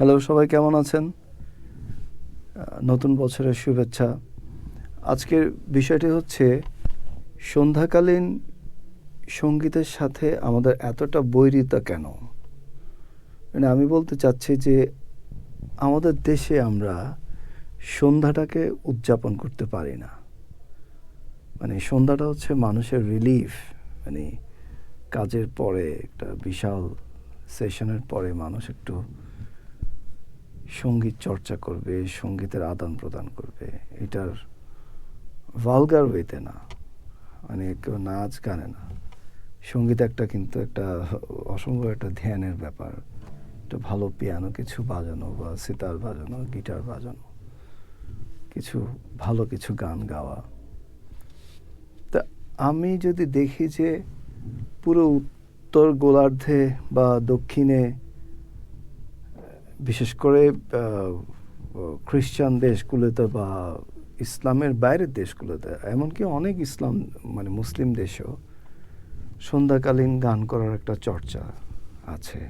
Hello, সবাই কেমন আছেন? নতুন বছরের শুভেচ্ছা। আজকের বিষয়টি হচ্ছে সন্ধ্যাকালীন সঙ্গীতের সাথে আমাদের এতটা বৈরিতা কেন? মানে আমি বলতে চাচ্ছি যে আমাদের দেশে আমরা সন্ধ্যাটাকে উদযাপন করতে পারি না। মানে সন্ধ্যাটা হচ্ছে মানুষের রিলিফ। মানে কাজের পরে একটা বিশাল সেশনের পরে মানুষ একটু সঙ্গীত চর্চা করবে, সঙ্গীতের আদান প্রদান করবে। এটার ভালগার ওয়েতে না, মানে কেউ নাচ গানে না। সঙ্গীত কিন্তু একটা অসম্ভব একটা ধ্যানের ব্যাপার। একটা ভালো পিয়ানো কিছু বাজানো বা সিতার বাজানো, গিটার বাজানো, কিছু ভালো কিছু গান গাওয়া। তা আমি যদি দেখি যে পুরো উত্তর গোলার্ধে বা দক্ষিণে, বিশেষ করে খ্রিস্টান দেশগুলোতে বা ইসলামের বাইরের দেশগুলোতে, এমনকি অনেক ইসলাম মানে মুসলিম দেশেও সন্ধ্যাকালীন গান করার একটা চর্চা আছে।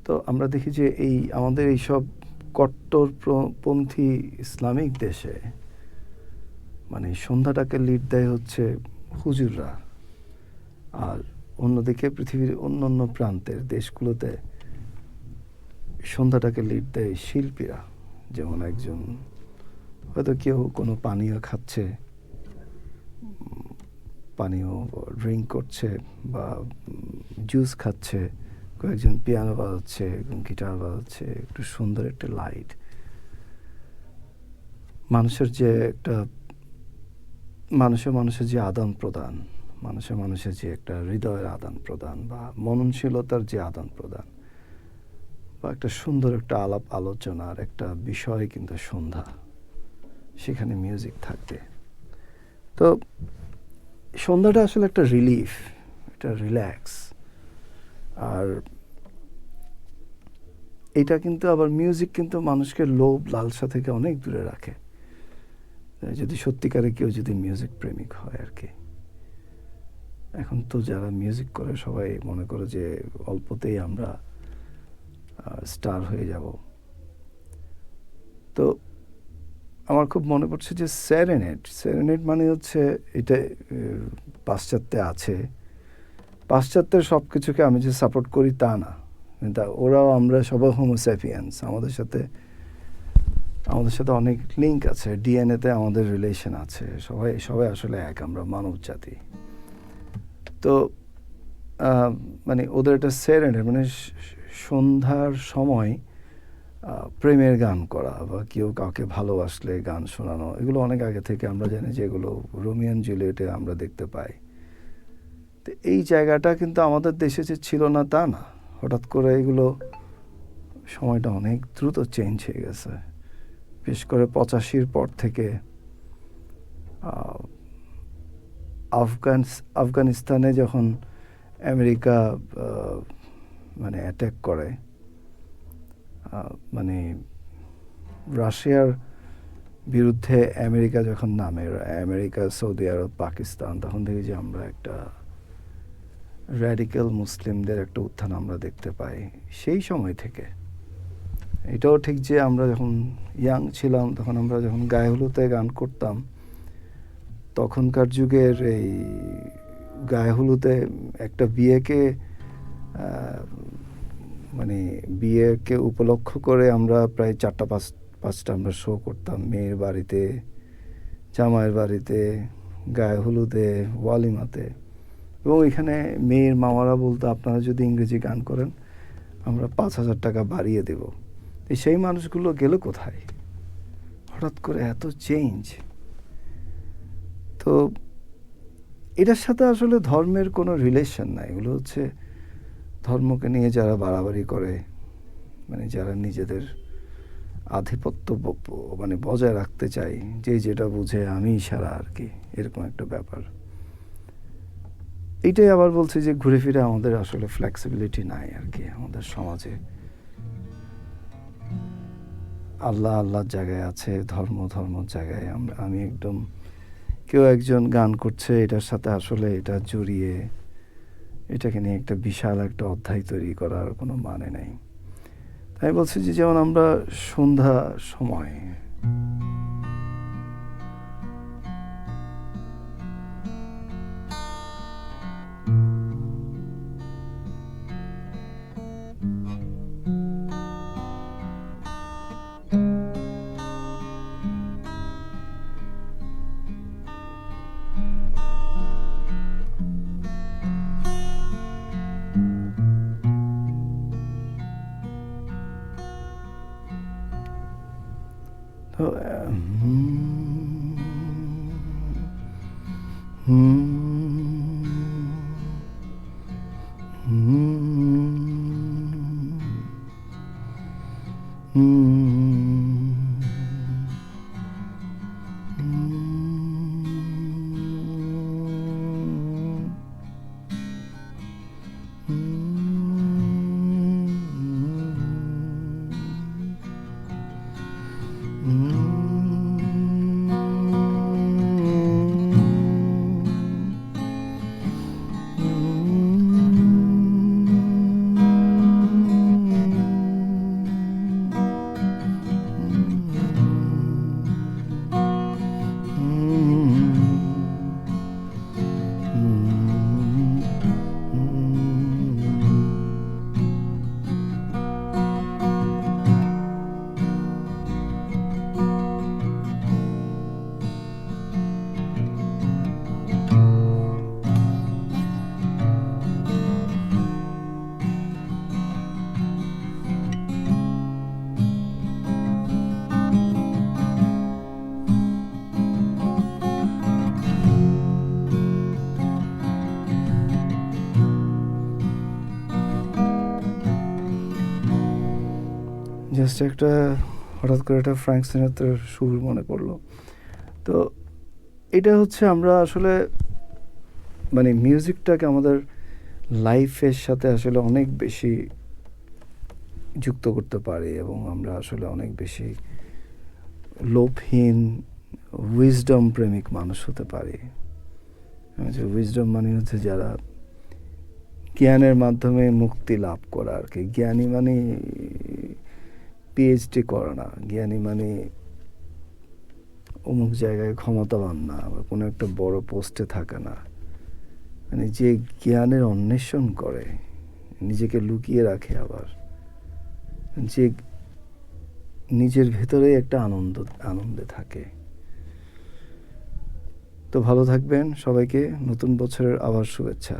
তো আমরা দেখি যে আমাদের এইসব কট্টরপন্থী ইসলামিক দেশে মানে সন্ধ্যাটাকে লিড দেয় হচ্ছে হুজুররা, আর অন্যদিকে পৃথিবীর অন্য প্রান্তের দেশগুলোতে সন্ধ্যাটাকে লিড দেয় শিল্পীরা। যেমন একজন হয়তো কেউ কোনো পানীয় খাচ্ছে, পানীয় ড্রিঙ্ক করছে বা জুস খাচ্ছে, কয়েকজন পিয়ানো বাজাচ্ছে, গিটার বাজাচ্ছে, একটু সুন্দর একটা লাইট। মানুষের যে একটা মানুষের যে আদান প্রদান, মানুষের যে একটা হৃদয়ের আদান প্রদান বা মননশীলতার যে আদান প্রদান বা একটা সুন্দর একটা আলাপ আলোচনার একটা বিষয় কিন্তু সন্ধ্যা, সেখানে মিউজিক থাকবে। তো সন্ধ্যাটা আসলে একটা রিলিফ, একটা রিল্যাক্স। আর এটা কিন্তু আবার মিউজিক কিন্তু মানুষকে লোভ লালসা থেকে অনেক দূরে রাখে, যদি সত্যিকারে কেউ যদি মিউজিক প্রেমিক হয় আর কি। এখন তো যারা মিউজিক করে সবাই মনে করে যে অল্পতেই আমরা স্টার হয়ে যাব। তো আমার খুব মনে পড়ছে যে সেরেনেড মানে হচ্ছে এটা পাশ্চাত্যে আছে। পাশ্চাত্যের সব কিছুকে আমি যে সাপোর্ট করি তা না, ওরাও আমরা সবাই হোমোস্যাপিয়েন্স, আমাদের সাথে অনেক লিঙ্ক আছে, ডিএনএতে আমাদের রিলেশন আছে, সবাই আসলে এক, আমরা মানব জাতি। তো মানে ওদের একটা সেরেনেড মানে সন্ধ্যার সময় প্রেমের গান করা বা কেউ কাউকে ভালোবাসলে গান শোনানো, এগুলো অনেক আগে থেকে আমরা জানি যে এগুলো রোমিও জুলিয়েটে আমরা দেখতে পাই। তো এই জায়গাটা কিন্তু আমাদের দেশে যে ছিল না তা না, হঠাৎ করে এগুলো সময়টা অনেক দ্রুত চেঞ্জ হয়ে গেছে। বিশেষ করে 85-র পর থেকে আফগানিস্তানে যখন আমেরিকা মানে অ্যাটাক করে, মানে রাশিয়ার বিরুদ্ধে আমেরিকা যখন নামে, আমেরিকা, সৌদি আরব, পাকিস্তান, তখন দেখি যে আমরা একটা র্যাডিক্যাল মুসলিমদের একটা উত্থান আমরা দেখতে পাই সেই সময় থেকে। এটাও ঠিক যে আমরা যখন ইয়াং ছিলাম, তখন আমরা যখন গায়ে হলুদে গান করতাম, তখনকার যুগের এই গায়ে হলুদে একটা বিয়েকে মানে বিয়েকে উপলক্ষ করে আমরা প্রায় 4-5টা আমরা শো করতাম, মেয়ের বাড়িতে, জামাইয়ের বাড়িতে, গায়ে হলুদে, ওয়ালিমাতে। এবং এখানে মেয়ের মামারা বলতো, আপনারা যদি ইংরেজি গান করেন আমরা 5,000 টাকা বাড়িয়ে দেব। সেই মানুষগুলো গেল কোথায়? হঠাৎ করে এত চেঞ্জ। তো এটার সাথে আসলে ধর্মের কোনো রিলেশন নাই। এগুলো হচ্ছে ধর্মকে নিয়ে যারা বাড়াবাড়ি করে, মানে যারা নিজেদের আধিপত্য মানে বজায় রাখতে চায়, যে যেটা বুঝে আমি সারা আর কি, এরকম একটা ব্যাপার। এইটাই আবার বলছি যে ঘুরে ফিরে আমাদের আসলে ফ্লেক্সিবিলিটি নাই আর কি আমাদের সমাজে। আল্লাহর জায়গায় আছে, ধর্মর জায়গায় আমি একদম, কেউ একজন গান করছে, এটার সাথে আসলে এটা জড়িয়ে এটাকে নিয়ে একটা বিশাল একটা অধ্যায় তৈরি করার কোনো মানে নেই। আমি বলছি যে যেমন আমরা সন্ধ্যা সময় তো জাস্ট একটা হঠাৎ করে একটা ফ্র্যাঙ্ক সিনাত্রার সুর মনে পড়লো। তো এটা হচ্ছে আমরা আসলে মানে মিউজিকটাকে আমাদের লাইফের সাথে আসলে অনেক বেশি যুক্ত করতে পারি এবং আমরা আসলে অনেক বেশি লোভহীন উইজডম প্রেমিক মানুষ হতে পারি। যে উইজডম মানে হচ্ছে যারা জ্ঞানের মাধ্যমে মুক্তি লাভ করা আর কি। জ্ঞানী মানে পিএইচডি করে না, জ্ঞানী মানে অমুক জায়গায় ক্ষমতাবান না বা কোনো একটা বড় পোস্টে থাকে না, মানে যে জ্ঞানের অন্বেষণ করে, নিজেকে লুকিয়ে রাখে, আবার যে নিজের ভেতরে একটা আনন্দে থাকে। তো ভালো থাকবেন সবাইকে, নতুন বছরের আবার শুভেচ্ছা।